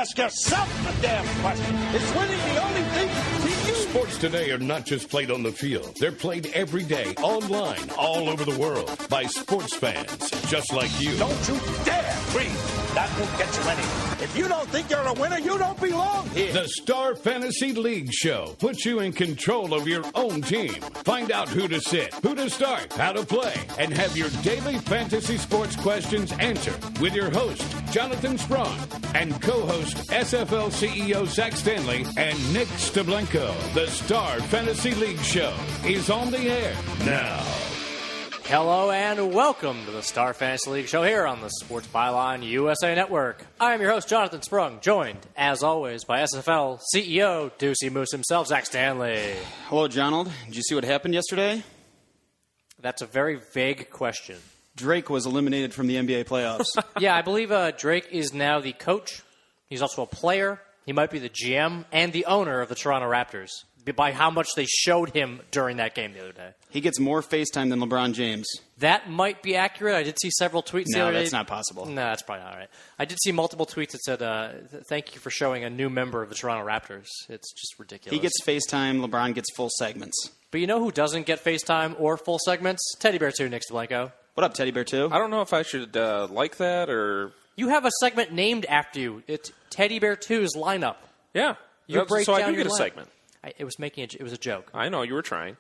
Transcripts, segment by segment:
Ask yourself a damn question. Is winning the only thing to you? Sports today are not just played on the field. They're played every day, online, all over the world, by sports fans just like you. Don't you dare breathe. That won't get you anywhere. If you don't think you're a winner, you don't belong here. The Star Fantasy League Show puts you in control of your own team. Find out who to sit, who to start, how to play, and have your daily fantasy sports questions answered with your host, Jonathan Sprung, and co-host SFL CEO Zach Stanley and Nick Steblenko. The Star Fantasy League Show is on the air now. Hello and welcome to the Star Fantasy League Show here on the Sports Byline USA Network. I am your host, Jonathan Sprung, joined, as always, by SFL CEO, Deucey Moose himself, Zach Stanley. Hello, Jonald. Did you see what happened yesterday? That's a very vague question. Drake was eliminated from the NBA playoffs. Yeah, I believe Drake is now the coach. He's also a player. He might be the GM and the owner of the Toronto Raptors, by how much they showed him during that game the other day. He gets more FaceTime than LeBron James. That might be accurate. I did see several tweets the other day. No, that's not possible. No, that's probably not right. I did see multiple tweets that said, thank you for showing a new member of the Toronto Raptors. It's just ridiculous. He gets FaceTime. LeBron gets full segments. But you know who doesn't get FaceTime or full segments? Teddy Bear 2, Nick Steblenko. What up, Teddy Bear 2? I don't know if I should like that or... You have a segment named after you. It's Teddy Bear 2's lineup. Yeah. So I do get a segment. It was a joke. I know, you were trying.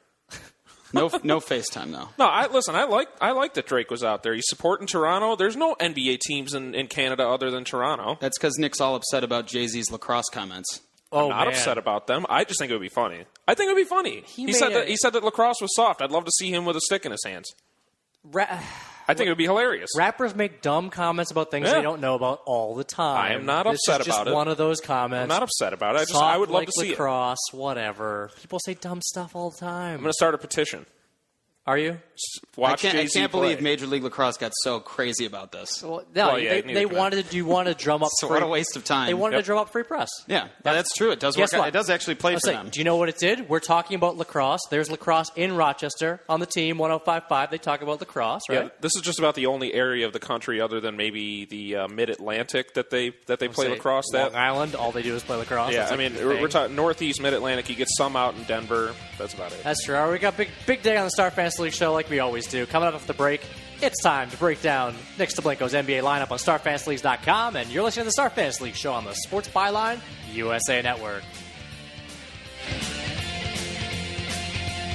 No FaceTime, though. No, I like that Drake was out there. He's supporting Toronto. There's no NBA teams in Canada other than Toronto. That's because Nick's all upset about Jay-Z's lacrosse comments. I'm not upset about them. I just think it would be funny. I think it would be funny. He said that lacrosse was soft. I'd love to see him with a stick in his hands. I think it would be hilarious. Rappers make dumb comments about things they don't know about all the time. I am not upset about it. This is just one of those comments. I'm not upset about it. I would love to see lacrosse, whatever. People say dumb stuff all the time. I'm going to start a petition. Are you? I can't believe Major League Lacrosse got so crazy about this. Well, no, they wanted to drum up. So what a waste of time. They wanted to drum up free press. Yeah, that's true. It does work. It does actually play for them. Do you know what it did? We're talking about lacrosse. There's lacrosse in Rochester on the team 105.5. They talk about lacrosse, right? Yeah, this is just about the only area of the country other than maybe the Mid-Atlantic that they play lacrosse. Long Island, all they do is play lacrosse. Yeah, we're talking Northeast Mid-Atlantic. You get some out in Denver. That's about it. That's true. All right, we got big day on the Star Fantasy League Show like we always do. Coming up after the break, it's time to break down Nick Steblenko's NBA lineup on StarFantasyLeagues.com, and you're listening to the Star Fantasy League Show on the Sports Byline USA Network.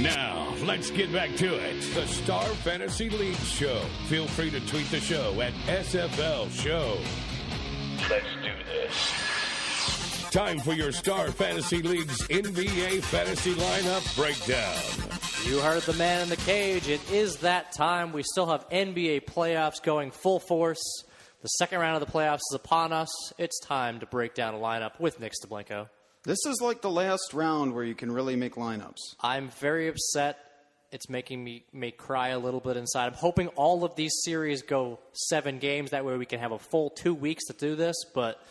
Now, let's get back to it. The Star Fantasy League Show. Feel free to tweet the show at SFL Show. Let's do this. Time for your Star Fantasy League's NBA Fantasy Lineup Breakdown. You heard the man in the cage. It is that time. We still have NBA playoffs going full force. The second round of the playoffs is upon us. It's time to break down a lineup with Nick Steblenko. This is like the last round where you can really make lineups. I'm very upset. It's making me cry a little bit inside. I'm hoping all of these series go 7 games. That way we can have a full 2 weeks to do this. But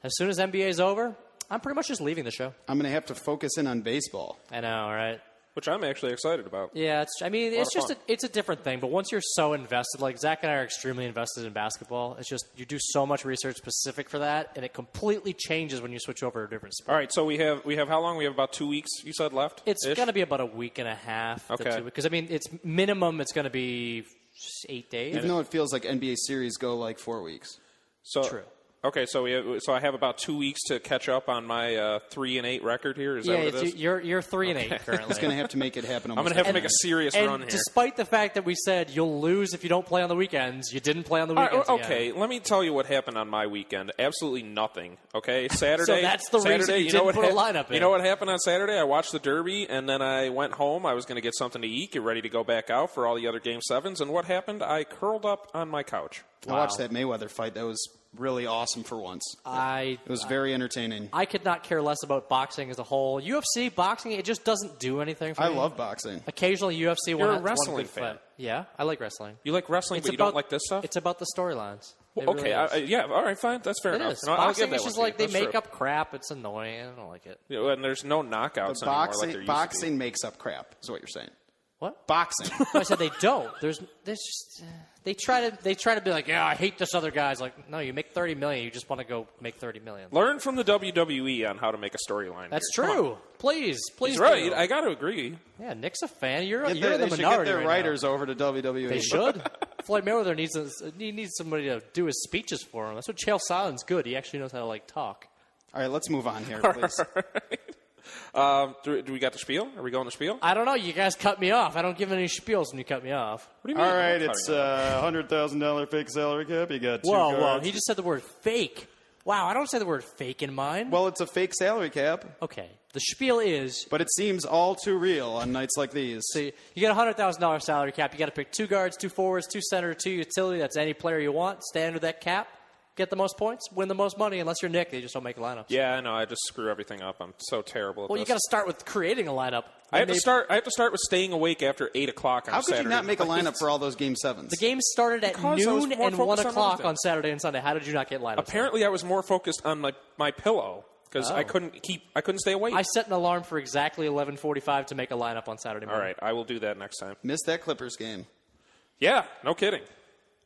as soon as NBA is over, I'm pretty much just leaving the show. I'm going to have to focus in on baseball. I know, right? Which I'm actually excited about. Yeah, it's a different thing. But once you're so invested, like Zach and I are extremely invested in basketball, it's just you do so much research specific for that, and it completely changes when you switch over to a different sport. All right, so we have how long? We have about 2 weeks, you said, left? It's going to be about a week and a half. Okay. Because, it's minimum, it's going to be 8 days. Even though it feels like NBA series go like 4 weeks. True. Okay, so I have about 2 weeks to catch up on my 3-8 record here. Is that what it is? You're 3-8 currently. He's going to have to make it happen. I'm going to have to make a serious run here. Despite the fact that we said you'll lose if you don't play on the weekends, you didn't play on the weekends. Okay, let me tell you what happened on my weekend. Absolutely nothing. Okay, Saturday. So that's the reason you didn't put a lineup in. You know what happened on Saturday? I watched the Derby, and then I went home. I was going to get something to eat, get ready to go back out for all the other Game 7s. And what happened? I curled up on my couch. Wow. I watched that Mayweather fight. That was really awesome for once. It was very entertaining. I could not care less about boxing as a whole. UFC, boxing, it just doesn't do anything for me. I love boxing. Occasionally, UFC You're a wrestling fan. Yeah, I like wrestling. You like wrestling, but you don't like this stuff? It's about the storylines. Well, okay, all right, fine. That's fair enough. It is. I'll Boxing give that is just one like they make up crap. It's annoying. I don't like it. And there's no knockouts anymore like there used to be. Boxing makes up crap, is what you're saying. What? Boxing. No, I said they don't. There's just they try to be like, yeah, I hate this other guy's like, no, you make $30 million, you just want to go make $30 million. Learn from the WWE on how to make a storyline. That's true. Please. He's right. I got to agree. Yeah, Nick's a fan. You're in the they minority. Should get their right writers now. over to WWE. They should. Floyd Mayweather needs somebody to do his speeches for him. That's what Chael Sonn's good. He actually knows how to talk. All right, let's move on here, please. Do we got the spiel? Are we going to spiel? I don't know. You guys cut me off. I don't give any spiels when you cut me off. What do you mean? All right, it's $100,000 fake salary cap. You got two Whoa. guards. He just said the word fake. Wow, I don't say the word fake in mine. Well, it's a fake salary cap. Okay. The spiel is... But it seems all too real on nights like these. So you get a $100,000 salary cap. You got to pick 2 guards, 2 forwards, 2 center, 2 utility. That's any player you want. Stay under that cap. Get the most points, win the most money. Unless you're Nick, they just don't make lineups. Yeah, I know. I just screw everything up. I'm so terrible at Well, this. you got to start with creating a lineup. I have to start with staying awake after 8 o'clock on How Saturday. could you not make a lineup for all those Game 7s? The game started at Because I was noon more and 1 focused on o'clock other on things. Saturday and Sunday. How did you not get lineups? Apparently, I was more focused on my pillow because I couldn't stay awake. I set an alarm for exactly 11:45 to make a lineup on Saturday morning. All right, I will do that next time. Missed that Clippers game. Yeah, no kidding.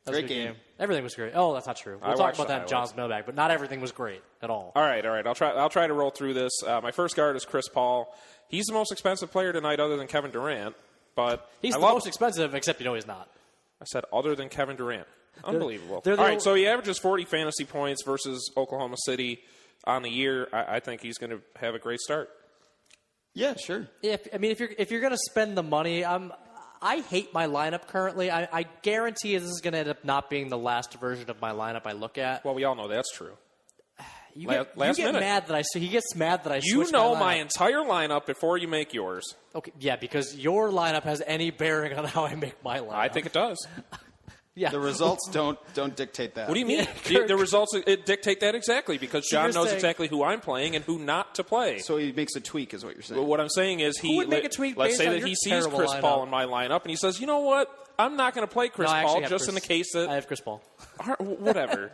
That was a Great good game. Everything was great. Oh, that's not true. We'll I talk watched about the that in John's mailbag, but not everything was great at all. All right. I'll try to roll through this. My first guard is Chris Paul. He's the most expensive player tonight, other than Kevin Durant. But He's the most expensive, except he's not. I said other than Kevin Durant. Unbelievable. They're all right, so he averages 40 fantasy points versus Oklahoma City on the year. I think he's going to have a great start. Yeah, sure. If you're going to spend the money, I hate my lineup currently. I guarantee this is going to end up not being the last version of my lineup I look at. Well, we all know that's true. You get mad that he gets mad that I switch You know my my entire lineup before you make yours. Okay, yeah, because your lineup has any bearing on how I make my lineup. I think it does. Yeah. The results don't dictate that. What do you mean? Yeah, the results dictate that exactly because So John you're knows saying- exactly who I'm playing and who not to play. So he makes a tweak, is what you're saying. Well, what I'm saying is Who would make a tweak let's based say on that your he sees terrible Chris Paul lineup? in my lineup and he says, you know what? I'm not going to play Chris No, I actually Paul have just in the case that I have Chris Paul. Whatever.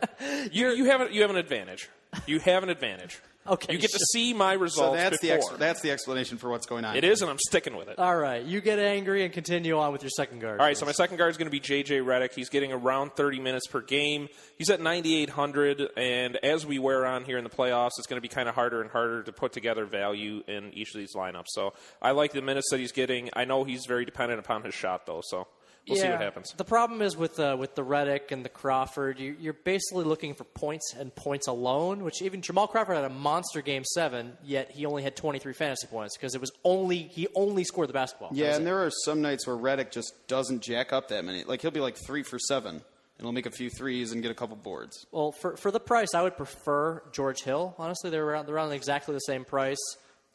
you have an advantage. You have an advantage. Okay, You get to sure. see my So results that's before. the explanation for what's going on. It is, and I'm sticking with it. All right, you get angry and continue on with your second guard. All right, so my second guard is going to be J.J. Redick. He's getting around 30 minutes per game. He's at 9,800, and as we wear on here in the playoffs, it's going to be kind of harder and harder to put together value in each of these lineups. So I like the minutes that he's getting. I know he's very dependent upon his shot, though, so we'll see what happens. The problem is with the Redick and the Crawford, you're basically looking for points and points alone, which even Jamal Crawford had a monster Game 7, yet he only had 23 fantasy points because he only scored the basketball. Yeah, and there are some nights where Redick just doesn't jack up that many. Like, he'll be like 3 for 7, and he'll make a few threes and get a couple boards. Well, for the price, I would prefer George Hill. Honestly, they're around exactly the same price.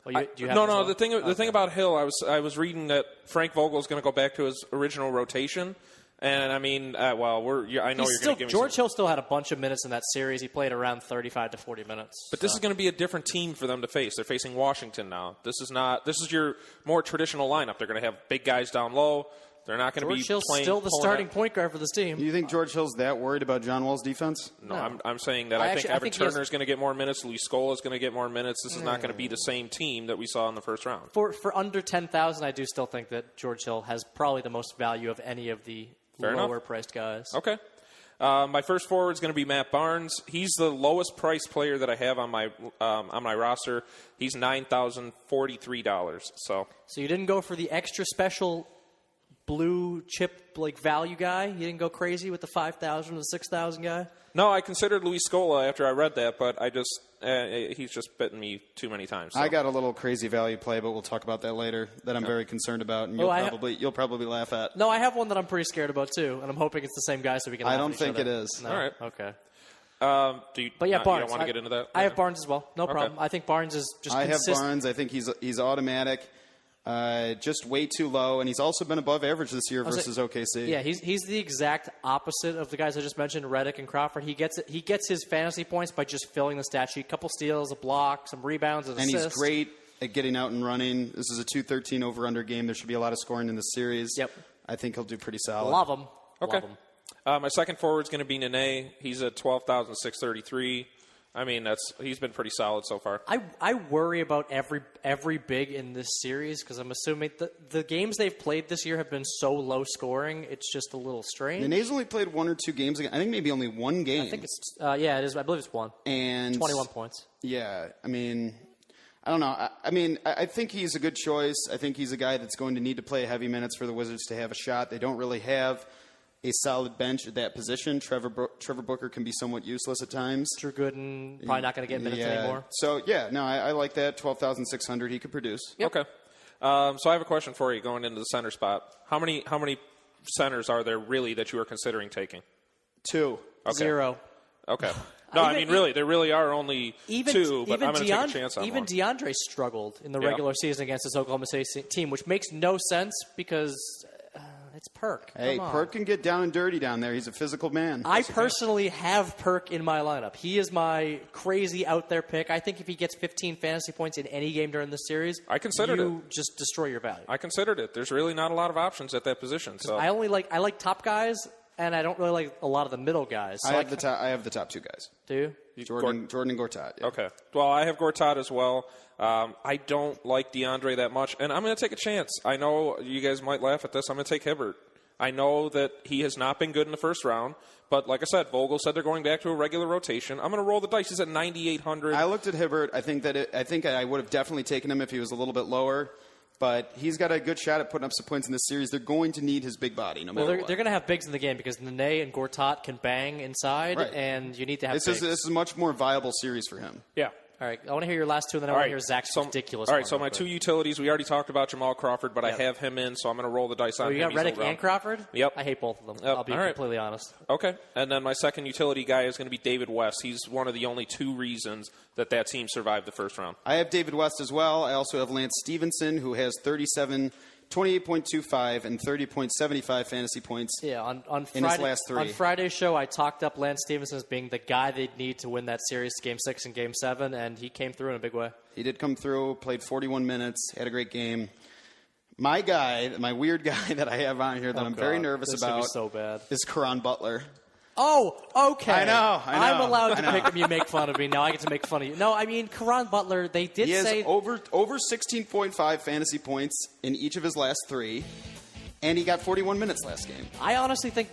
Well, do you have No. The thing about Hill, I was reading that Frank Vogel is going to go back to his original rotation, and I mean, I know you're going to give me George Hill still had a bunch of minutes in that series. He played around 35 to 40 minutes. But this is going to be a different team for them to face. They're facing Washington now. This is your more traditional lineup. They're going to have big guys down low. They're not going to be George Hill's playing. still the starting point guard for this team. Do you think George Hill's that worried about John Wall's defense? No. I'm saying that I think Evan Turner is going to get more minutes. Luis Scola is going to get more minutes. This is not going to be the same team that we saw in the first round. For under 10,000, I do still think that George Hill has probably the most value of any of the lower-priced guys. Okay. My first forward is going to be Matt Barnes. He's the lowest priced player that I have on my roster. He's $9,043. So you didn't go for the extra special blue chip value guy? You didn't go crazy with the 5,000 or the 6,000 guy? No, I considered Luis Scola after I read that, but I just he's just bitten me too many times. So. I got a little crazy value play, but we'll talk about that later. That I'm very concerned about, and you'll probably laugh at. No, I have one that I'm pretty scared about too, and I'm hoping it's the same guy so we can. I don't think it is. No? All right. Okay. Barnes. You don't want to get into that? I have Barnes as well. No problem. I think Barnes is just. I have Barnes. I think he's automatic. Just way too low, and he's also been above average this year versus OKC. Yeah, he's the exact opposite of the guys I just mentioned, Redick and Crawford. He gets his fantasy points by just filling the stat sheet. A couple steals, a block, some rebounds, and he's great at getting out and running. This is a 213 over-under game. There should be a lot of scoring in this series. Yep. I think he'll do pretty solid. Love him. Okay. Love him. My second forward is going to be Nene. He's at 12,633. I mean, he's been pretty solid so far. I worry about every big in this series because I'm assuming the games they've played this year have been so low scoring. It's just a little strange. And they've only played 1 or 2 games again. I think maybe only one game. I think it's it is. I believe it's 1. And 21 points. Yeah, I mean, I don't know. I think he's a good choice. I think he's a guy that's going to need to play heavy minutes for the Wizards to have a shot. They don't really have a solid bench at that position. Trevor Booker can be somewhat useless at times. Drew Gooden probably not going to get minutes anymore. So, I like that. 12,600 he could produce. Yep. Okay. So I have a question for you going into the center spot. How many centers are there really that you are considering taking? 2. Okay. 0. Okay. No, I mean, really, there really are only 2, but I'm going to take a chance on even one. DeAndre struggled in the regular season against this Oklahoma City team, which makes no sense because it's Perk. Hey, Perk can get down and dirty down there. He's a physical man. I personally have Perk in my lineup. He is my crazy out there pick. I think if he gets 15 fantasy points in any game during the series, I considered you just destroy your value. I considered it. There's really not a lot of options at that position. So I like top guys, and I don't really like a lot of the middle guys. So I have the top 2 guys. Do you? Jordan and Gortat. Yeah. Okay. Well, I have Gortat as well. I don't like DeAndre that much, and I'm going to take a chance. I know you guys might laugh at this. I'm going to take Hibbert. I know that he has not been good in the first round, but like I said, Vogel said they're going back to a regular rotation. I'm going to roll the dice. He's at 9,800. I looked at Hibbert. I think I would have definitely taken him if he was a little bit lower. But he's got a good shot at putting up some points in this series. They're going to need his big body no matter what. They're going to have bigs in the game because Nene and Gortat can bang inside, right. and you need to have bigs. This is a much more viable series for him. Yeah. All right, I want to hear your last 2, and then I want to hear Zach's ridiculous. All right, so my 2 utilities, we already talked about Jamal Crawford, but I have him in, so I'm going to roll the dice on him. You got Redick and Crawford? Yep. I hate both of them. I'll be completely honest. Okay, and then my second utility guy is going to be David West. He's one of the only 2 reasons that team survived the first round. I have David West as well. I also have Lance Stevenson, who has 28.25 and 30.75 fantasy points in his last 3. On Friday's show, I talked up Lance Stevenson as being the guy they'd need to win that series, Game 6 and Game 7, and he came through in a big way. He did come through, played 41 minutes, had a great game. My guy, my weird guy that I have on here that I'm very nervous about so bad. is Caron Butler. Oh, okay. I know. I'm allowed to pick him. You make fun of me. Now I get to make fun of you. No, I mean, Caron Butler, they did say... He has over 16.5 fantasy points in each of his last 3, and he got 41 minutes last game. I honestly think,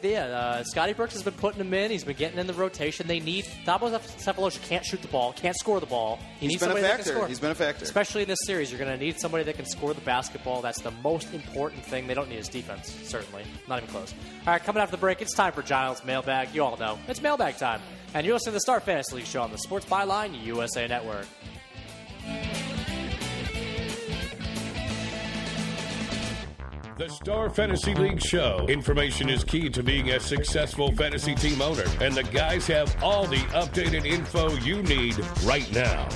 Scotty Brooks has been putting him in. He's been getting in the rotation. They need... Thabo Sefolosha can't shoot the ball, can't score the ball. He's been a factor. He's been a factor. Especially in this series, you're going to need somebody that can score the basketball. That's the most important thing. They don't need his defense, certainly. Not even close. All right, coming after the break, it's time for Giles Mailbag. You all know. It's mailbag time. And you're listening to the Star Fantasy League Show on the Sports Byline USA Network. The Star Fantasy League Show. Information is key to being a successful fantasy team owner, and the guys have all the updated info you need right now.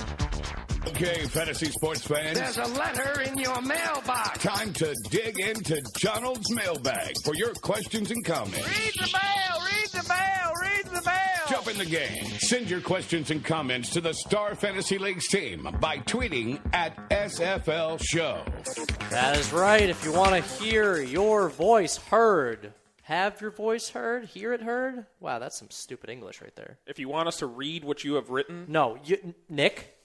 Okay, fantasy sports fans. There's a letter in your mailbox. Time to dig into Donald's mailbag for your questions and comments. Read the mail, read the mail, read the mail. Jump in the game. Send your questions and comments to the Star Fantasy League's team by tweeting at SFL Show. That is right. If you want to hear your voice heard, have your voice heard, hear it heard. Wow, that's some stupid English right there. If you want us to read what you have written. No, Nick,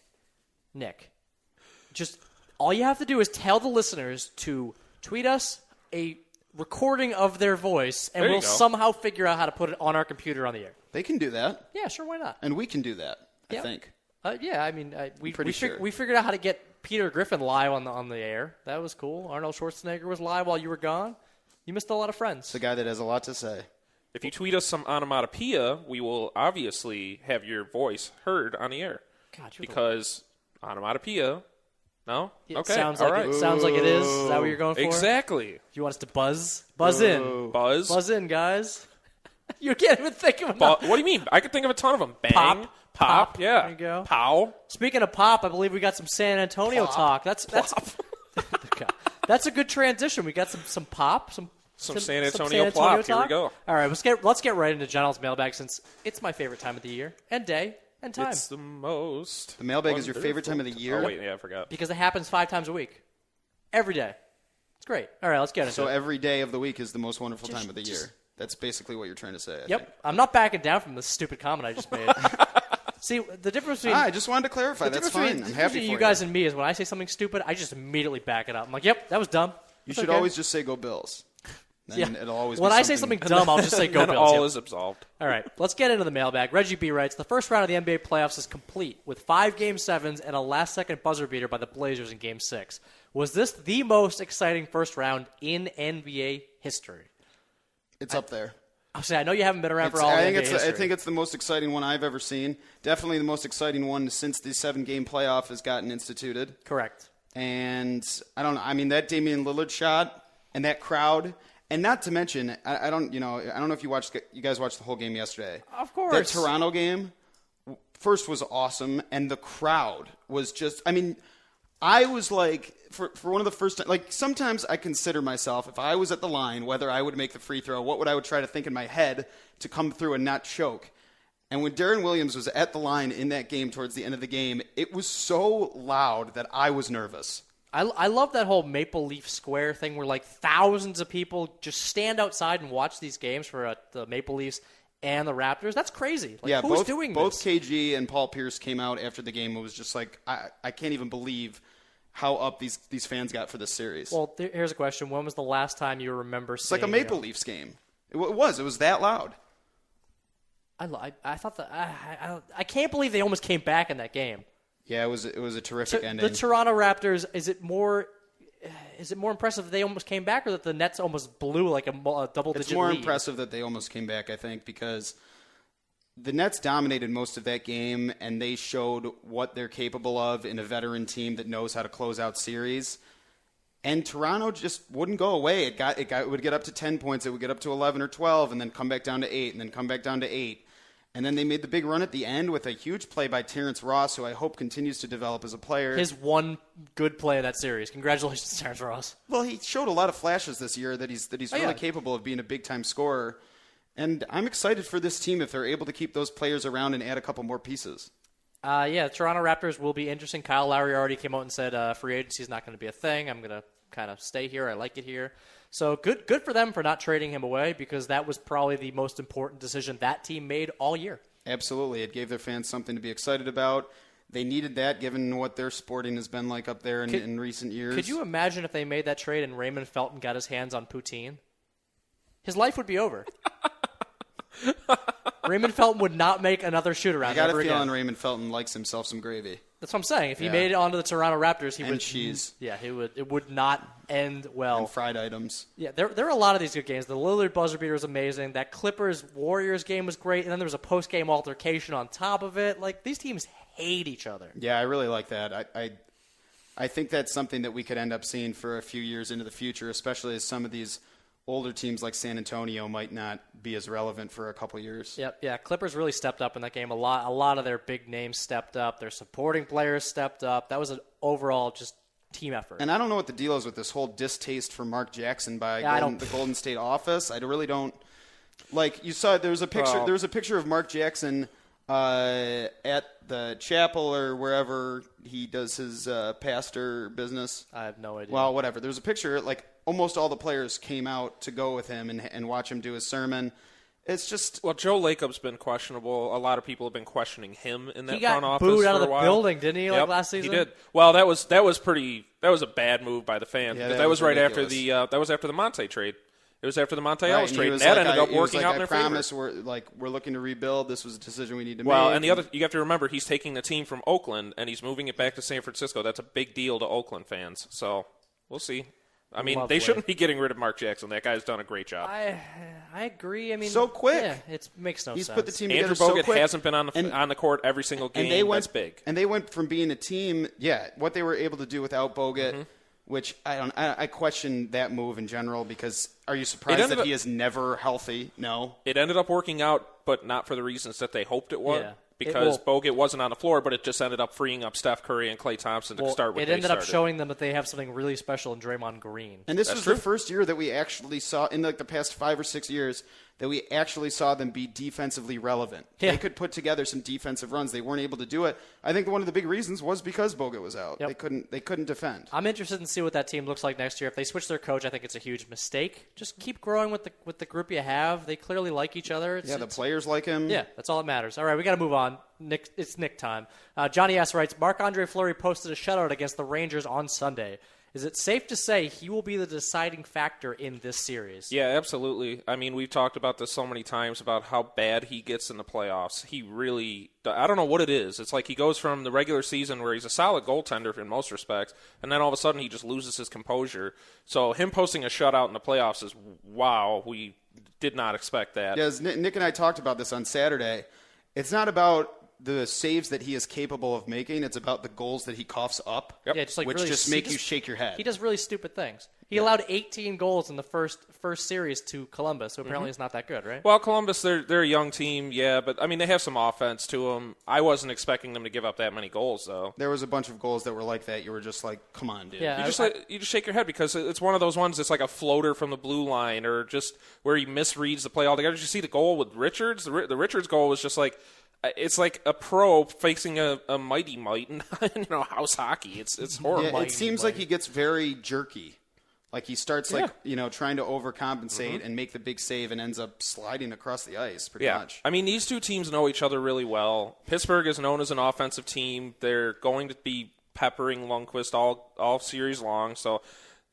just all you have to do is tell the listeners to tweet us a recording of their voice, and we'll somehow figure out how to put it on our computer on the air. They can do that. Yeah, sure, why not? And we can do that, I think. Yeah, I mean, we sure. We figured out how to get Peter Griffin live on the air. That was cool. Arnold Schwarzenegger was live while you were gone. You missed a lot of friends. It's a guy that has a lot to say. If you tweet us some onomatopoeia, we will obviously have your voice heard on the air. God, because onomatopoeia, no? Yeah, okay, sounds all like right. it sounds like it is. Is that what you're going for? Exactly. You want us to buzz in. Buzz in, guys. You can't even think of enough. What do you mean? I could think of a ton of them. Bang, Pop. yeah. There you go. Pow. Speaking of pop, I believe we got some San Antonio talk. That's a good transition. We got some pop, some San Antonio plop. Talk. Here we go. All right, let's get right into General's mailbag since it's my favorite time of the year and day and time. It's the most. The mailbag is your favorite time of the year? Oh, wait, yeah, I forgot. Because it happens 5 times a week. Every day. It's great. All right, let's get into it. So every day of the week is the most wonderful time of the year. That's basically what you're trying to say, I think. I'm not backing down from the stupid comment I just made. See, the difference between I just wanted to clarify. That's fine. I'm happy for you guys and me is when I say something stupid, I just immediately back it up. I'm like, yep, that was dumb. You should always just say "Go Bills." Then it'll always. When be I say something dumb, I'll just say "Go Bills." All is absolved. All right, let's get into the mailbag. Reggie B writes, the first round of the NBA playoffs is complete with 5 Game 7s and a last-second buzzer beater by the Blazers in Game 6. Was this the most exciting first round in NBA history? It's up there. I'll say, I know you haven't been around for all NBA history. I think it's the most exciting one I've ever seen. Definitely the most exciting one since the 7-game playoff has gotten instituted. Correct. And I don't know. I mean, that Damian Lillard shot and that crowd. And not to mention, I don't know if you guys watched the whole game yesterday. Of course. That Toronto game, first was awesome, and the crowd was just, I mean, I was like, for one of the first time, like sometimes I consider myself, if I was at the line, whether I would make the free throw, what would I would try to think in my head to come through and not choke. And when Darren Williams was at the line in that game towards the end of the game, it was so loud that I was nervous. I love that whole Maple Leaf Square thing where like thousands of people just stand outside and watch these games for the Maple Leafs and the Raptors. That's crazy. Like, who's doing this? Both KG and Paul Pierce came out after the game and was just like, I can't even believe how up these fans got for this series. Well, here's a question. When was the last time you remember seeing It's like a Maple Leafs game. It was that loud. I thought that I can't believe they almost came back in that game. Yeah, it was a terrific ending. The Toronto Raptors, is it more impressive that they almost came back or that the Nets almost blew like a double-digit lead? It's more impressive that they almost came back, I think, because the Nets dominated most of that game, and they showed what they're capable of in a veteran team that knows how to close out series. And Toronto just wouldn't go away. It would get up to 10 points, it would get up to 11 or 12, and then come back down to 8, and then come back down to 8. And then they made the big run at the end with a huge play by Terrence Ross, who I hope continues to develop as a player. His one good play of that series. Congratulations, Terrence Ross. Well, he showed a lot of flashes this year that he's really capable of being a big-time scorer. And I'm excited for this team if they're able to keep those players around and add a couple more pieces. The Toronto Raptors will be interesting. Kyle Lowry already came out and said free agency is not going to be a thing. I'm going to kind of stay here. I like it here. So good for them for not trading him away because that was probably the most important decision that team made all year. Absolutely. It gave their fans something to be excited about. They needed that given what their sporting has been like up there in recent years. Could you imagine if they made that trade and Raymond Felton got his hands on poutine? His life would be over. Raymond Felton would not make another shoot-around ever again. I got a feeling Raymond Felton likes himself some gravy. That's what I'm saying. If he made it onto the Toronto Raptors, he and would. Cheese. Yeah, he would. It would not end well. And fried items. Yeah, there are a lot of these good games. The Lillard buzzer beater was amazing. That Clippers Warriors game was great, and then there was a post-game altercation on top of it. Like these teams hate each other. Yeah, I really like that. I think that's something that we could end up seeing for a few years into the future, especially as some of these older teams like San Antonio might not be as relevant for a couple years. Yep, yeah. Clippers really stepped up in that game. A lot of their big names stepped up. Their supporting players stepped up. That was an overall just team effort. And I don't know what the deal is with this whole distaste for Mark Jackson by the Golden State office. I really don't. Like you saw, there was a picture. There was a picture of Mark Jackson at the chapel or wherever he does his pastor business. I have no idea. Well, whatever. There was a picture. Like almost all the players came out to go with him and watch him do his sermon. It's just Joe Lacob's been questionable. A lot of people have been questioning him in that front office. He got booed out of for the a while. building, didn't he? Like last season, he did. Well, that was a bad move by the fans. Yeah, because that was right ridiculous. after that was after the Monte trade. It was after the Monte Ellis trade. And that ended up working out in their favor. We're looking to rebuild. This was a decision we need to make. Well, and you have to remember, he's taking the team from Oakland and he's moving it back to San Francisco. That's a big deal to Oakland fans. So we'll see. I mean, they shouldn't be getting rid of Mark Jackson. That guy's done a great job. I agree. I mean, so quick. Yeah, it makes no sense. He's put the team Andrew together Bogut so quick. hasn't been on the court every single game. That's big. And they went from being a team. Yeah, what they were able to do without Bogut. Which I question that move in general because are you surprised that he is never healthy? No. It ended up working out, but not for the reasons that they hoped it would. Yeah. Because Bogut wasn't on the floor, but it just ended up freeing up Steph Curry and Klay Thompson to start with. It ended up showing them that they have something really special in Draymond Green. And this was the first year that we actually saw, in like the past 5 or 6 years, that we actually saw them be defensively relevant. Yeah. They could put together some defensive runs. They weren't able to do it. I think one of the big reasons was because Bogut was out. Yep. They couldn't defend. I'm interested in see what that team looks like next year. If they switch their coach, I think it's a huge mistake. Just keep growing with the group you have. They clearly like each other. The players like him. Yeah, that's all that matters. All right, we got to move on. It's Nick time. Johnny S. writes, Marc-Andre Fleury posted a shutout against the Rangers on Sunday. Is it safe to say he will be the deciding factor in this series? Yeah, absolutely. I mean, we've talked about this so many times about how bad he gets in the playoffs. He really, I don't know what it is. It's like he goes from the regular season where he's a solid goaltender in most respects, and then all of a sudden he just loses his composure. So him posting a shutout in the playoffs is, wow, we did not expect that. Yes, Nick and I talked about this on Saturday. It's not about the saves that he is capable of making. It's about the goals that he coughs up, Yeah, just like which really, just make you shake your head. He does really stupid things. He allowed 18 goals in the first series to Columbus, so apparently it's not that good, right? Well, Columbus, they're a young team, yeah, but I mean they have some offense to them. I wasn't expecting them to give up that many goals, though. There was a bunch of goals that were like that. You were just like, come on, dude. Yeah, You just shake your head because it's one of those ones that's like a floater from the blue line or just where he misreads the play altogether. Did you see the goal with Richards? The Richards goal was just like, it's like a pro facing a mighty might in house hockey. It's horrible. Yeah, it seems like he gets very jerky. Like he starts trying to overcompensate and make the big save and ends up sliding across the ice pretty much. I mean, these two teams know each other really well. Pittsburgh is known as an offensive team. They're going to be peppering Lundqvist all series long. So,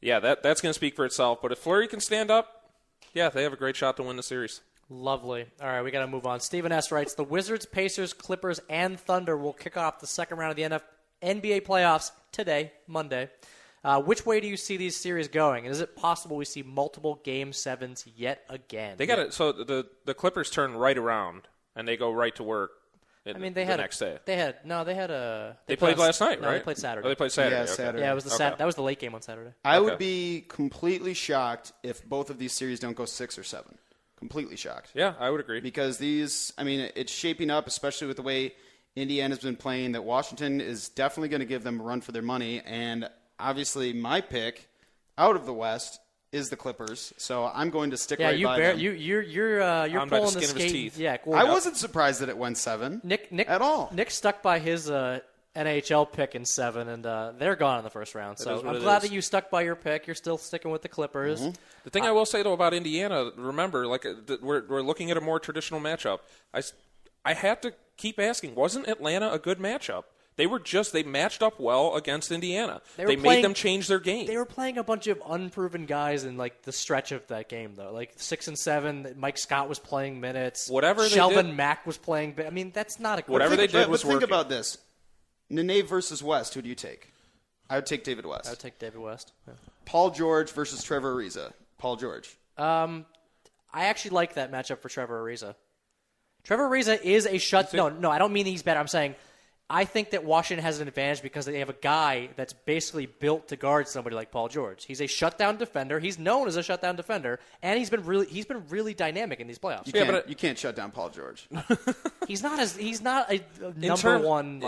yeah, that's going to speak for itself. But if Fleury can stand up, yeah, they have a great shot to win the series. Lovely. All right, we got to move on. Stephen S. writes, the Wizards, Pacers, Clippers, and Thunder will kick off the second round of the NBA playoffs today, Monday. Which way do you see these series going? And is it possible we see multiple Game 7s yet again? They got it. So the Clippers turn right around, and they go right to work the next day. They played last night, right? They played Saturday. Oh, they played Saturday. Yeah, Okay. Saturday. Yeah, it was that was the late game on Saturday. I would be completely shocked if both of these series don't go 6 or 7. Completely shocked. Yeah, I would agree. Because it's shaping up, especially with the way Indiana's been playing, that Washington is definitely going to give them a run for their money. And obviously my pick out of the West is the Clippers. So I'm going to stick right by them. You're pulling the skin of his skate. teeth. Yeah, I wasn't surprised that it went 7 at all. Nick stuck by his NHL pick in 7, and they're gone in the first round. So I'm glad that you stuck by your pick. You're still sticking with the Clippers. Mm-hmm. The thing I will say, though, about Indiana, remember, we're looking at a more traditional matchup. I have to keep asking, wasn't Atlanta a good matchup? They matched up well against Indiana. They made them change their game. They were playing a bunch of unproven guys in the stretch of that game, though. 6 and 7, Mike Scott was playing minutes. Shelvin Mack was playing. I mean, that's not a good Whatever they did was working. Think about this. Nene versus West, who do you take? I would take David West. I would take David West. Yeah. Paul George versus Trevor Ariza. Paul George. I actually like that matchup for Trevor Ariza. Trevor Ariza is a shut. No, I don't mean he's better. I'm saying I think that Washington has an advantage because they have a guy that's basically built to guard somebody like Paul George. He's a shutdown defender. He's known as a shutdown defender, and he's been really dynamic in these playoffs. You can't shut down Paul George. He's not a number one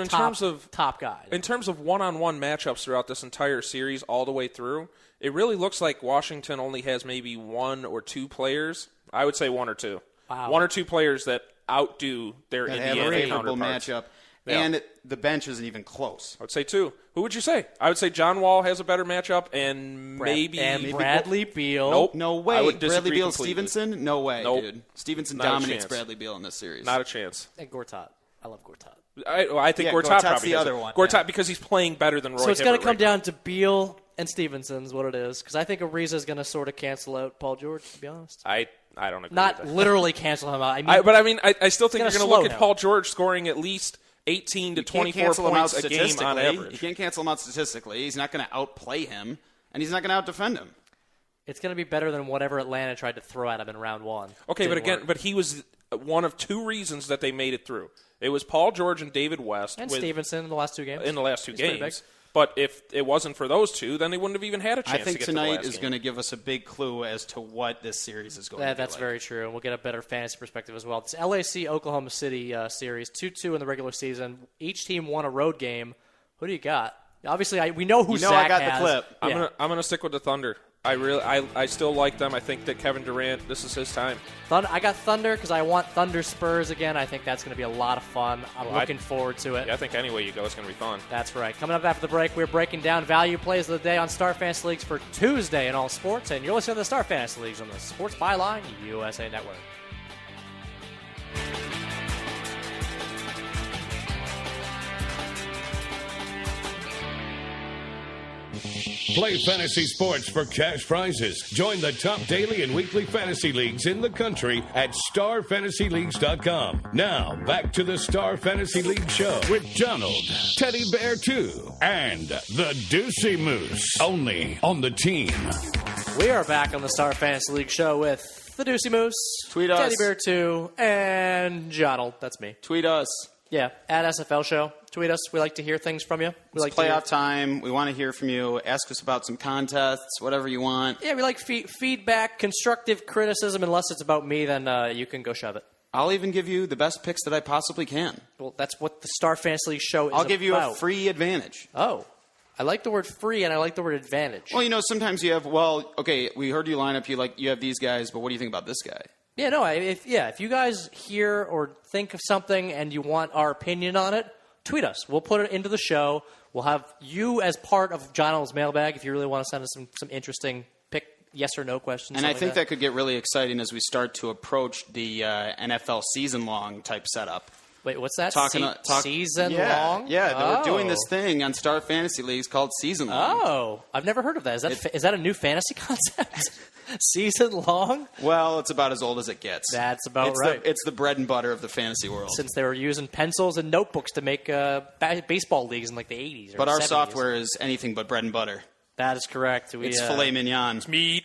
terms of top guy. In terms of one-on-one matchups throughout this entire series, all the way through, it really looks like Washington only has maybe 1 or 2 players. I would say 1 or 2. Wow. 1 or 2 players that outdo their Indiana counterparts. Matchup. Yeah. And the bench isn't even close. I would say 2. Who would you say? I would say John Wall has a better matchup, and maybe Bradley Beal. Nope. No way. I would Bradley Beal, completely. Stevenson? No way, Nope. dude. Stevenson Not a dominates chance. Bradley Beal in this series. Not a chance. And Gortat. I love Gortat. I think Gortat Gortat's probably the has other it. one. Gortat because he's playing better than Roy So it's going to come down to Beal and Stevenson is what it is. Because I think Ariza is going to sort of cancel out Paul George, to be honest. I don't agree Not with that. literally cancel him out. I still think you're going to look at Paul George scoring at least 18 to 24 points a game on average. You can't cancel him out statistically. He's not going to outplay him, and he's not going to out-defend him. It's going to be better than whatever Atlanta tried to throw at him in round 1. Okay, but he was one of 2 reasons that they made it through. It was Paul George and David West. And Stevenson in the last 2 games. In the last 2 games. But if it wasn't for those 2, then they wouldn't have even had a chance to get to the last game. I think tonight is going to give us a big clue as to what this series is going to be That's like. very true. And we'll get a better fantasy perspective as well. It's LAC-Oklahoma City series, 2-2 in the regular season. Each team won a road game. Who do you got? Obviously, we know who Zach I got has. the clip. I'm going to stick with the Thunder. I still like them. I think that Kevin Durant, this is his time. I got Thunder because I want Thunder Spurs again. I think that's going to be a lot of fun. I'm looking forward to it. Yeah, I think any way you go, it's going to be fun. That's right. Coming up after the break, we're breaking down value plays of the day on Star Fantasy Leagues for Tuesday in all sports, and you're listening to the Star Fantasy Leagues on the Sports Byline USA Network. Play fantasy sports for cash prizes. Join the top daily and weekly fantasy leagues in the country at starfantasyleagues.com. Now, back to the Star Fantasy League show with Donald, Teddy Bear 2, and the Deucey Moose. Only on the team. We are back on the Star Fantasy League show with the Deucey Moose, Tweet us. Teddy Bear 2, and Donald. That's me. Tweet us. Yeah, at SFL Show. Tweet us. We like to hear things from you. We like playoff time. We want to hear from you. Ask us about some contests, whatever you want. Yeah, we like feedback, constructive criticism. Unless it's about me, then you can go shove it. I'll even give you the best picks that I possibly can. Well, that's what the Star Fantasy League show is about. I'll give you a free advantage. Oh. I like the word free and I like the word advantage. Well, sometimes you have, we heard you line up, you have these guys, but what do you think about this guy? Yeah, no, if you guys hear or think of something and you want our opinion on it, tweet us. We'll put it into the show. We'll have you as part of Jonathan's mailbag if you really want to send us some interesting pick yes or no questions. And I think that could get really exciting as we start to approach the NFL season-long type setup. Wait, what's that? Season long? Yeah, we're doing this thing on Star Fantasy Leagues called Season Long. Oh, I've never heard of that. Is that a new fantasy concept? Season long? Well, it's about as old as it gets. That's about right. It's the bread and butter of the fantasy world. Since they were using pencils and notebooks to make baseball leagues in like the 80s or But our 70s. Software is anything but bread and butter. That is correct. It's filet mignon. It's meat.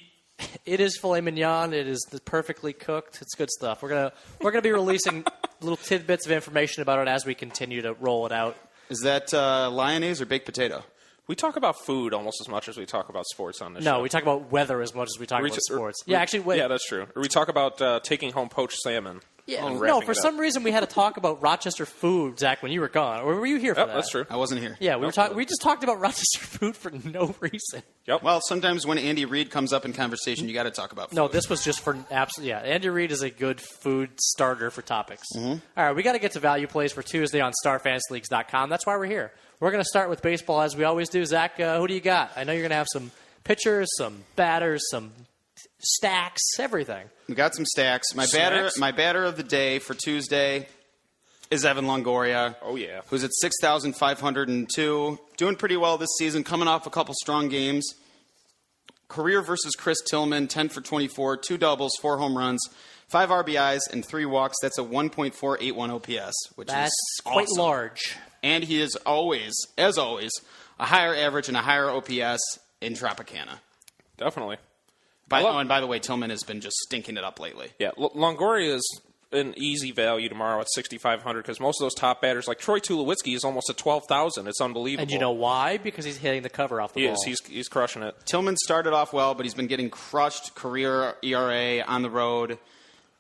It is filet mignon. It is perfectly cooked. It's good stuff. We're gonna be releasing little tidbits of information about it as we continue to roll it out. Is that lyonnaise or baked potato? We talk about food almost as much as we talk about sports on this show. No, we talk about weather as much as we talk about sports. Yeah, actually, wait. Yeah, that's true. Or we talk about taking home poached salmon. Yeah, no, for some reason we had to talk about Rochester food, Zach, when you were gone. Or were you here for that? That's true. I wasn't here. Yeah, we just talked about Rochester food for no reason. Yep. Well, sometimes when Andy Reid comes up in conversation, you got to talk about food. No, this was just for absolutely. Yeah, Andy Reid is a good food starter for topics. Mm-hmm. All right, we got to get to value plays for Tuesday on StarFantasyLeagues.com. That's why we're here. We're going to start with baseball as we always do. Zach, who do you got? I know you're going to have some pitchers, some batters, some stacks, everything. We got some stacks. My batter of the day for Tuesday is Evan Longoria. Oh, yeah. Who's at 6,502. Doing pretty well this season, coming off a couple strong games. Career versus Chris Tillman, 10 for 24, 2 doubles, 4 home runs, 5 RBIs, and 3 walks. That's a 1.481 OPS, which That's is quite awesome. large. And he is always, as always, a higher average and a higher OPS in Tropicana. Definitely. And by the way, Tillman has been just stinking it up lately. Yeah, Longoria is an easy value tomorrow at 6,500 because most of those top batters, like Troy Tulowitzki, is almost at 12,000. It's unbelievable. And you know why? Because he's hitting the cover off the ball. He is. He's crushing it. Tillman started off well, but he's been getting crushed career ERA on the road,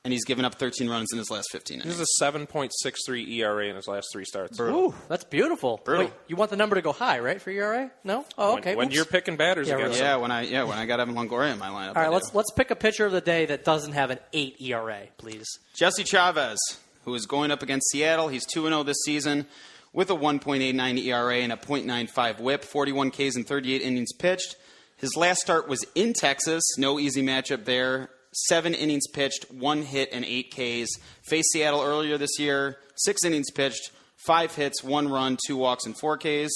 and he's given up 13 runs in his last 15 innings. This is a 7.63 ERA in his last 3 starts. Ooh, that's beautiful. Brutal. Wait, you want the number to go high, right, for ERA? No? Oh, okay. When you're picking batters against him. When I got Evan Longoria in my lineup. All right, let's pick a pitcher of the day that doesn't have an 8 ERA, please. Jesse Chavez, who is going up against Seattle. He's 2-0 this season with a 1.89 ERA and a .95 WHIP, 41 Ks and 38 innings pitched. His last start was in Texas. No easy matchup there. 7 innings pitched, 1 hit, and 8 Ks. Faced Seattle earlier this year. 6 innings pitched, 5 hits, 1 run, 2 walks, and 4 Ks.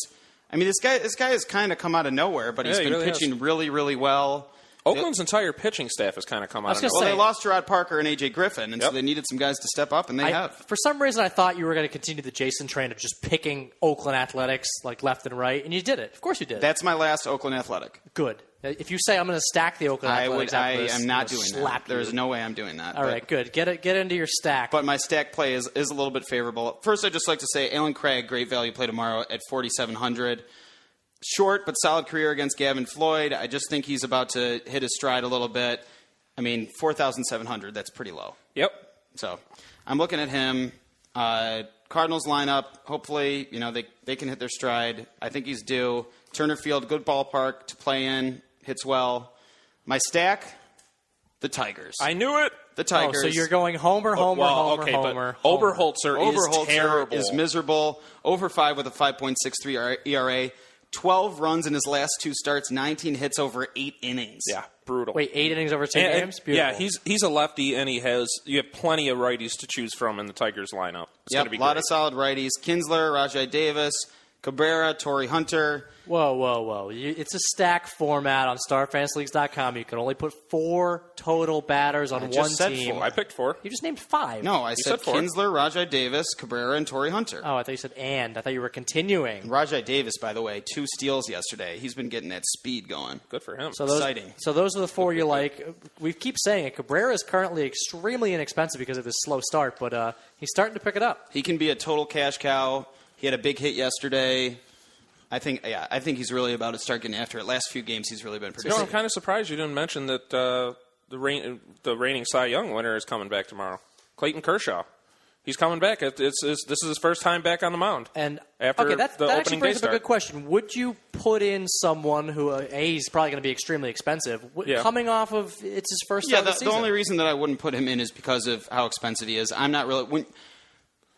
I mean, this guy has kind of come out of nowhere, but he's been really pitching really, really well. Oakland's entire pitching staff has kind of come out of nowhere. Well, they lost Gerard Parker and A.J. Griffin, and so they needed some guys to step up, and they have. For some reason, I thought you were going to continue the Jason train of just picking Oakland Athletics like left and right, and you did it. Of course you did. That's my last Oakland Athletic. Good. If you say I'm going to stack the Oakland Athletics, I am not doing that. There's no way I'm doing that. All right, good. Get into your stack. But my stack play is a little bit favorable. First, I'd just like to say Alan Craig, great value play tomorrow at 4,700. Short but solid career against Gavin Floyd. I just think he's about to hit his stride a little bit. I mean, 4,700, that's pretty low. Yep. So I'm looking at him. Cardinals lineup, hopefully, they can hit their stride. I think he's due. Turner Field, good ballpark to play in. Hits well. My stack, the Tigers. I knew it. The Tigers. Oh, so you're going Homer. But Oberholzer is terrible. Is miserable. Over 5 with a 5.63 ERA. 12 runs in his last 2 starts. 19 hits over 8 innings. Yeah, brutal. Wait, 8 innings over 10 games? Beautiful. Yeah, he's a lefty, and you have plenty of righties to choose from in the Tigers lineup. It's Yep, going to be a lot great. of solid righties. Kinsler, Rajai Davis, Cabrera, Torrey Hunter. Whoa. It's a stack format on StarFanceLeagues.com. You can only put 4 total batters on one team. I picked 4. You just named 5. No, I said said 4. Kinsler, Rajai Davis, Cabrera, and Torrey Hunter. Oh, I thought you said and. I thought you were continuing. Rajai Davis, by the way, 2 steals yesterday. He's been getting that speed going. Good for him. Exciting. So those are the 4 you like. We keep saying it. Cabrera is currently extremely inexpensive because of his slow start, but he's starting to pick it up. He can be a total cash cow. He had a big hit yesterday. I think he's really about to start getting after it. Last few games, he's really been pretty. I'm kind of surprised you didn't mention that the reigning Cy Young winner is coming back tomorrow. Clayton Kershaw. He's coming back. This is his first time back on the mound. And after that the actually opening brings day up a good question. Would you put in someone who he's probably going to be extremely expensive, coming off of it's his first start of the season? The only reason that I wouldn't put him in is because of how expensive he is. I'm not really.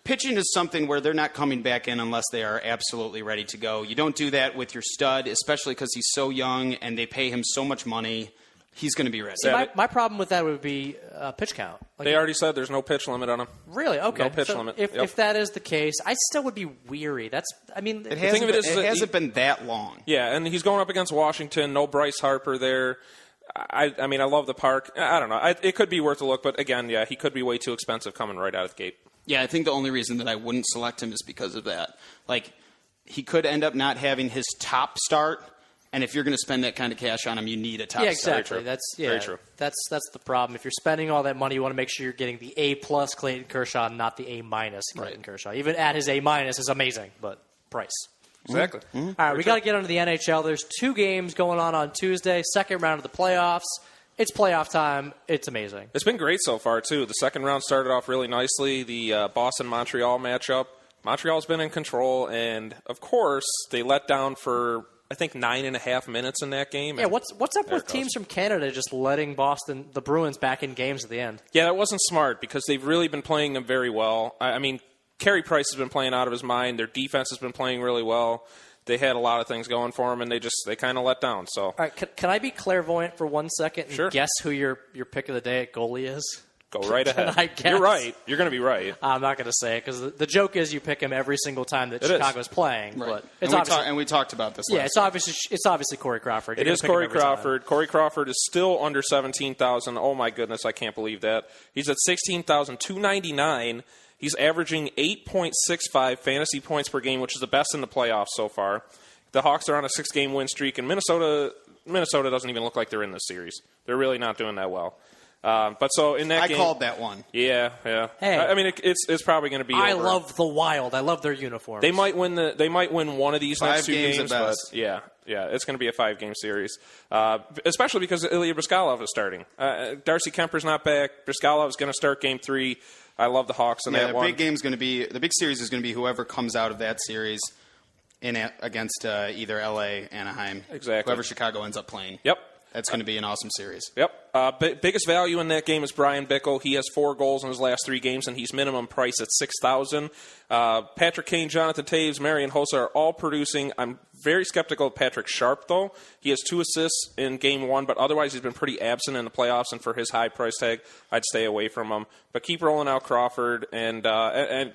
Pitching is something where they're not coming back in unless they are absolutely ready to go. You don't do that with your stud, especially because he's so young and they pay him so much money. He's going to be ready. See, my problem with that would be pitch count. They already said there's no pitch limit on him. Really? Okay. No pitch limit. If that is the case, I still would be weary. It hasn't been that long. Yeah, and he's going up against Washington. No Bryce Harper there. I love the park. I don't know. It could be worth a look, but again, he could be way too expensive coming right out of the gate. Yeah, I think the only reason that I wouldn't select him is because of that. Like, he could end up not having his top start, and if you're going to spend that kind of cash on him, you need a top start. Exactly. Very true. That's the problem. If you're spending all that money, you want to make sure you're getting the A+ Clayton Kershaw, not the A- Clayton Kershaw. Even at his A- is amazing, but price. Exactly. Mm-hmm. All right, we got to get onto the NHL. There's 2 games going on Tuesday, second round of the playoffs. It's playoff time. It's amazing. It's been great so far, too. The second round started off really nicely. The Boston-Montreal matchup. Montreal's been in control, and, of course, they let down for, I think, 9.5 minutes in that game. Yeah, what's up with teams from Canada just letting the Bruins back in games at the end? Yeah, that wasn't smart because they've really been playing them very well. I mean, Carey Price has been playing out of his mind. Their defense has been playing really well. They had a lot of things going for them, and they kind of let down. So, all right, can I be clairvoyant for 1 second and Sure. guess who your pick of the day at goalie is? Go right ahead. I guess? You're right. You're going to be right. I'm not going to say it because the joke is you pick him every single time that Chicago's playing. Right. But it's we talked about this. Yeah, last it's obviously Corey Crawford. It is Corey Crawford. Corey Crawford is still under 17,000. Oh my goodness, I can't believe that. He's at 16,299. He's averaging 8.65 fantasy points per game, which is the best in the playoffs so far. The Hawks are on a 6-game win streak, and Minnesota doesn't even look like they're in this series. They're really not doing that well. But so in that game, I called that one. Yeah. Hey, I mean, it's probably going to be. I over. love the Wild. I love their uniforms. They might win one of these 5 next 2 games games, at but best. yeah, it's going to be a 5-game series. Especially because Ilya Bryzgalov is starting. Darcy Kemper's not back. Bryzgalov is going to start Game 3. I love the Hawks in that one. The big series is going to be whoever comes out of that series against either LA, Anaheim, exactly. Whoever Chicago ends up playing. Yep. That's going to be an awesome series. Yep. Biggest value in that game is Brian Bickle. He has 4 goals in his last 3 games, and he's minimum price at $6,000. Patrick Kane, Jonathan Taves, Marian Hossa are all producing. I'm very skeptical of Patrick Sharp, though. He has 2 assists in Game 1, but otherwise he's been pretty absent in the playoffs, and for his high price tag, I'd stay away from him. But keep rolling out Crawford and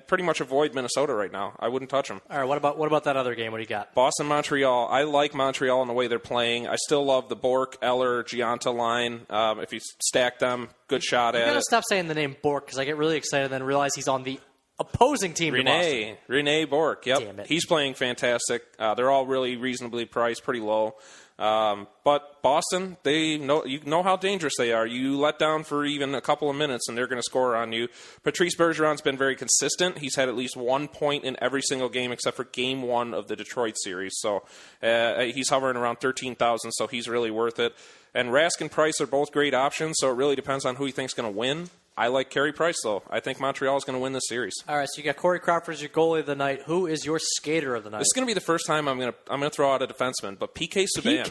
pretty much avoid Minnesota right now. I wouldn't touch him. All right, what about that other game? What do you got? Boston-Montreal. I like Montreal in the way they're playing. I still love the Bork, Eller, Gianta line. If you stack them, good shot at it. You got to stop saying the name Bork because I get really excited and then realize he's on the opposing team to Boston. Rene Bork, yep. Damn it. He's playing fantastic. They're all really reasonably priced, pretty low. But Boston, you know how dangerous they are. You let down for even a couple of minutes, and they're going to score on you. Patrice Bergeron's been very consistent. He's had at least 1 point in every single game except for Game 1 of the Detroit series. So he's hovering around 13,000, so he's really worth it. And Rask and Price are both great options, so it really depends on who you think's going to win. I like Carey Price, though. I think Montreal is going to win this series. All right, so you got Corey Crawford as your goalie of the night. Who is your skater of the night? This is going to be the first time I'm going to throw out a defenseman, but PK Subban.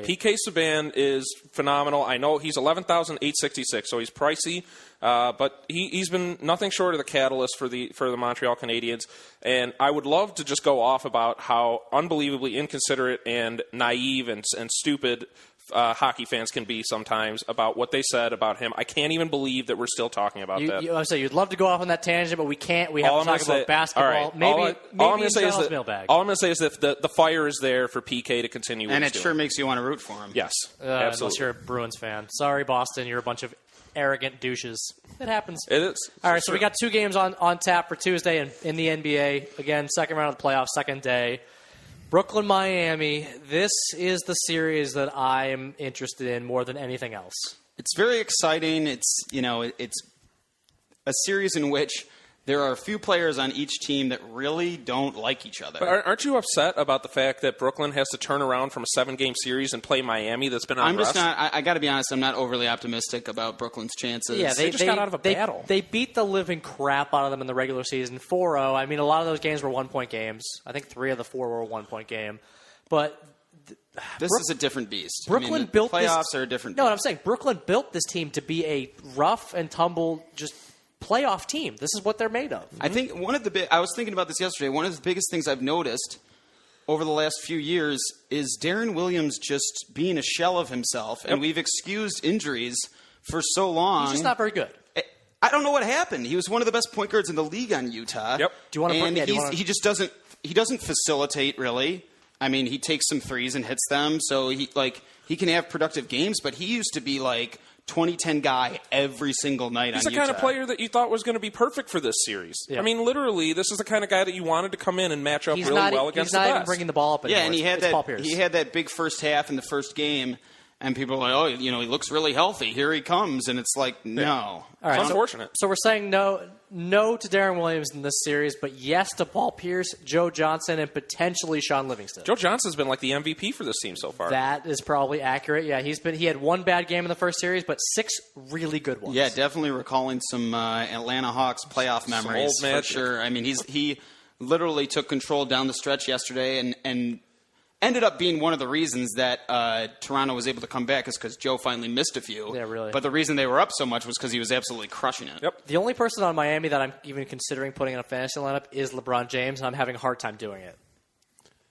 PK Subban is phenomenal. I know he's $11,866, so he's pricey, but he's been nothing short of the catalyst for the Montreal Canadiens. And I would love to just go off about how unbelievably inconsiderate and naive and stupid hockey fans can be sometimes about what they said about him. I can't even believe that we're still talking about that. I say you'd love to go off on that tangent, but we can't. We have to talk about basketball. All right. Maybe all I'm going to say is that the fire is there for PK to continue. And it sure makes you want to root for him. Yes, absolutely. Unless you're a Bruins fan. Sorry, Boston. You're a bunch of arrogant douches. It happens. It is. All right, so we got 2 games on tap for Tuesday in the NBA. Again, second round of the playoffs, second day. Brooklyn, Miami. This is the series that I am interested in more than anything else. It's very exciting. It's a series in which there are a few players on each team that really don't like each other. But aren't you upset about the fact that Brooklyn has to turn around from a 7-game series and play Miami that's been on rest? I got to be honest, I'm not overly optimistic about Brooklyn's chances. Yeah, they just got out of a battle. They beat the living crap out of them in the regular season 4-0. I mean, a lot of those games were 1-point games. I think 3 of the 4 were a 1-point game. But this is a different beast. Brooklyn built playoffs are a different beast. No, what I'm saying, Brooklyn built this team to be a rough and tumble, just playoff team. This is what they're made of. I think I was thinking about this yesterday. One of the biggest things I've noticed over the last few years is Darren Williams just being a shell of himself, and we've excused injuries for so long. He's just not very good. I don't know what happened. He was one of the best point guards in the league on Utah. Yep. Do you want to? He just doesn't facilitate really. I mean, he takes some threes and hits them, so he can have productive games. But he used to be like 20-10 guy every single night on Utah. He's the kind of player that you thought was going to be perfect for this series. Yeah. I mean, literally, this is the kind of guy that you wanted to come in and match up well against the best. He's not even bringing the ball up anymore. Yeah, and he had that big first half in the first game, and people are like, oh, he looks really healthy. Here he comes, and it's like, no. All right, it's unfortunate. So we're saying no to Darren Williams in this series, but yes to Paul Pierce, Joe Johnson, and potentially Sean Livingston. Joe Johnson's been like the MVP for this team so far. That is probably accurate. Yeah, he had 1 bad game in the first series, but 6 really good ones. Yeah, definitely recalling some Atlanta Hawks playoff memories for sure. I mean, he literally took control down the stretch yesterday and ended up being one of the reasons that Toronto was able to come back is because Joe finally missed a few. Yeah, really. But the reason they were up so much was because he was absolutely crushing it. Yep. The only person on Miami that I'm even considering putting in a fantasy lineup is LeBron James, and I'm having a hard time doing it.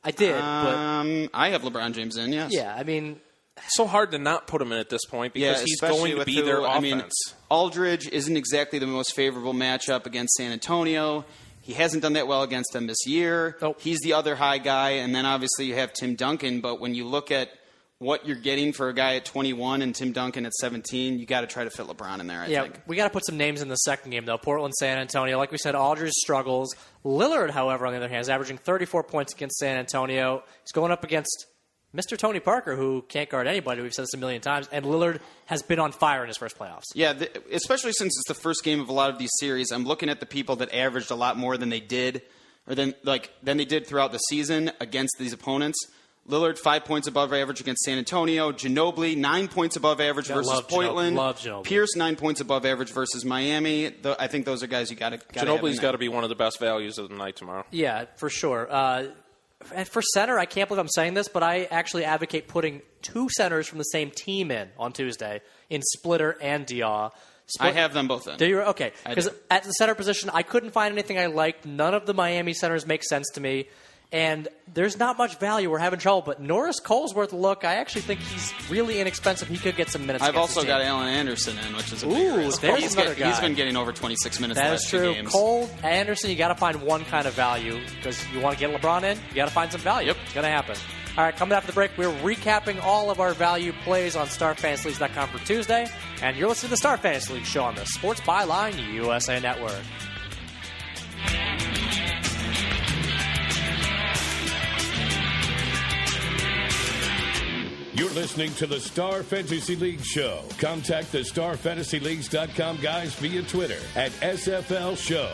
I did, but I have LeBron James in, yes. Yeah, I mean, it's so hard to not put him in at this point because he's going to be their offense. I mean, Aldridge isn't exactly the most favorable matchup against San Antonio. He hasn't done that well against them this year. Nope. He's the other high guy, and then obviously you have Tim Duncan. But when you look at what you're getting for a guy at 21 and Tim Duncan at 17, you got to try to fit LeBron in there, I think. We got to put some names in the second game, though. Portland, San Antonio. Like we said, Aldridge struggles. Lillard, however, on the other hand, is averaging 34 points against San Antonio. He's going up against Mr. Tony Parker, who can't guard anybody. We've said this a million times. And Lillard has been on fire in his first playoffs. Yeah, especially since it's the first game of a lot of these series. I'm looking at the people that averaged a lot more than they did, or than they did throughout the season against these opponents. Lillard, 5 points above average against San Antonio. Ginobili, 9 points above average versus Portland. Love Ginobili. Pierce, 9 points above average versus Miami. I think those are guys you got to Ginobili's got to be one of the best values of the night tomorrow. Yeah, for sure. And for center, I can't believe I'm saying this, but I actually advocate putting 2 centers from the same team in on Tuesday in Splitter and Diaw. I have them both in. Do you? Okay. Because at the center position, I couldn't find anything I liked. None of the Miami centers make sense to me. And there's not much value. We're having trouble. But Norris Cole's worth a look. I actually think he's really inexpensive. He could get some minutes. I've also got Allen Anderson in, which is a big risk. There's another guy. He's been getting over 26 minutes that the last is true. 2 games. Cole, Anderson, you got to find one kind of value because you want to get LeBron in. You got to find some value. Yep. It's going to happen. All right, coming after the break, we're recapping all of our value plays on StarFantasyLeagues.com for Tuesday. And you're listening to the Star Fantasy League show on the Sports Byline USA Network. You're listening to the Star Fantasy League show. Contact the StarFantasyLeagues.com guys via Twitter at SFL Show.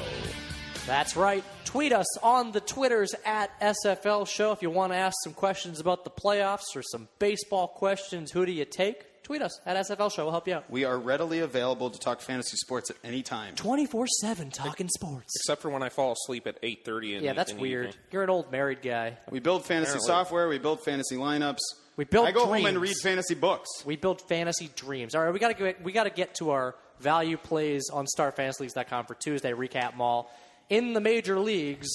That's right. Tweet us on the Twitters at SFL Show if you want to ask some questions about the playoffs or some baseball questions. Who do you take? tweet us at SFL Show. We'll help you out. We are readily available to talk fantasy sports at any time. 24/7 talking sports. Except for when I fall asleep at 8:30. Yeah, that's weird. Evening. You're an old married guy. We build fantasy software. We build fantasy lineups. We build I go dreams. home and read fantasy books. We build fantasy dreams. All right, we got to get to our value plays on StarFantasyLeagues.com for Tuesday. Recap them all. In the major leagues,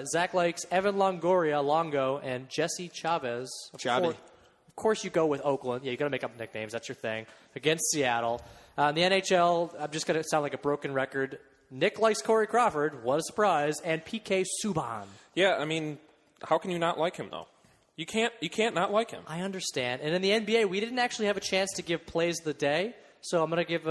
Zach likes Evan Longo, and Jesse Chavez. Of course, you go with Oakland. Yeah, you got to make up nicknames. That's your thing. Against Seattle. In the NHL, I'm just going to sound like a broken record. Nick likes Corey Crawford. What a surprise. And PK Subban. Yeah, I mean, how can you not like him, though? You can't not like him. I understand. And in the NBA, we didn't actually have a chance to give plays of the day. So I'm going to give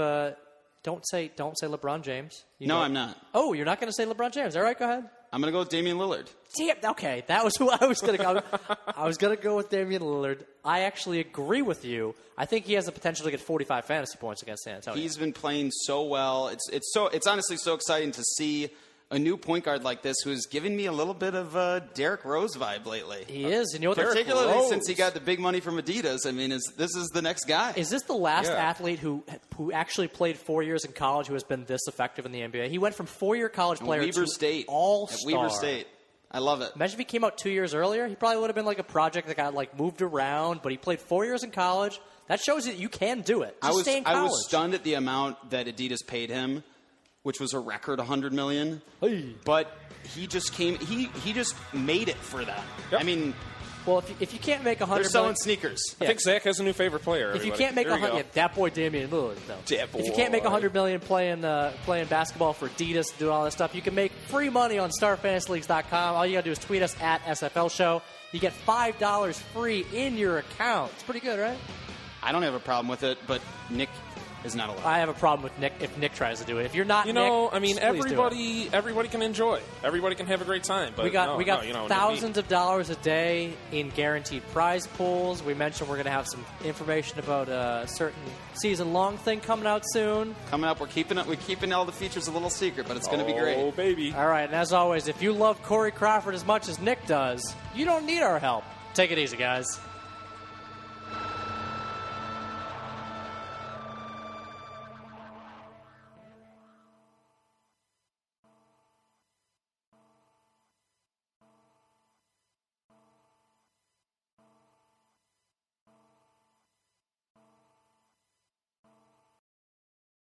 don't say LeBron James. I'm not. Oh, you're not going to say LeBron James. All right, go ahead. I'm going to go with Damian Lillard. Damn, okay. That was who I was going to go. I was going to go with Damian Lillard. I actually agree with you. I think he has the potential to get 45 fantasy points against San Antonio. He's been playing so well. It's honestly so exciting to see a new point guard like this who's giving me a little bit of a Derrick Rose vibe lately. He is. And you know what? Particularly since he got the big money from Adidas. I mean, this is the next guy. Is this the last athlete who actually played 4 years in college who has been this effective in the NBA? He went from 4-year college player to all-star. At Weber State. I love it. Imagine if he came out 2 years earlier. He probably would have been like a project that got moved around, but he played 4 years in college. That shows that you can do it. Just stay in college. I was stunned at the amount that Adidas paid him, which was a record $100 million. Hey. But he just came. He just made it for them. Yep. I mean, well, if you can't make $100 million, they're selling sneakers. I think Zach has a new favorite player. If you can't make that boy Damian Lillard, though. If you can't make $100 million playing basketball for Adidas, doing all that stuff, you can make free money on StarFantasyLeagues.com. All you got to do is tweet us at SFL Show. You get $5 free in your account. It's pretty good, right? I don't have a problem with it, but Nick is not allowed. I have a problem with Nick if Nick tries to do it. If you're not, Nick, I mean, everybody can enjoy. Everybody can have a great time. But we got thousands of dollars a day in guaranteed prize pools. We mentioned we're going to have some information about a certain season-long thing coming out soon. Coming up, we're keeping all the features a little secret, but it's going to be great. Oh, baby! All right, and as always, if you love Corey Crawford as much as Nick does, you don't need our help. Take it easy, guys.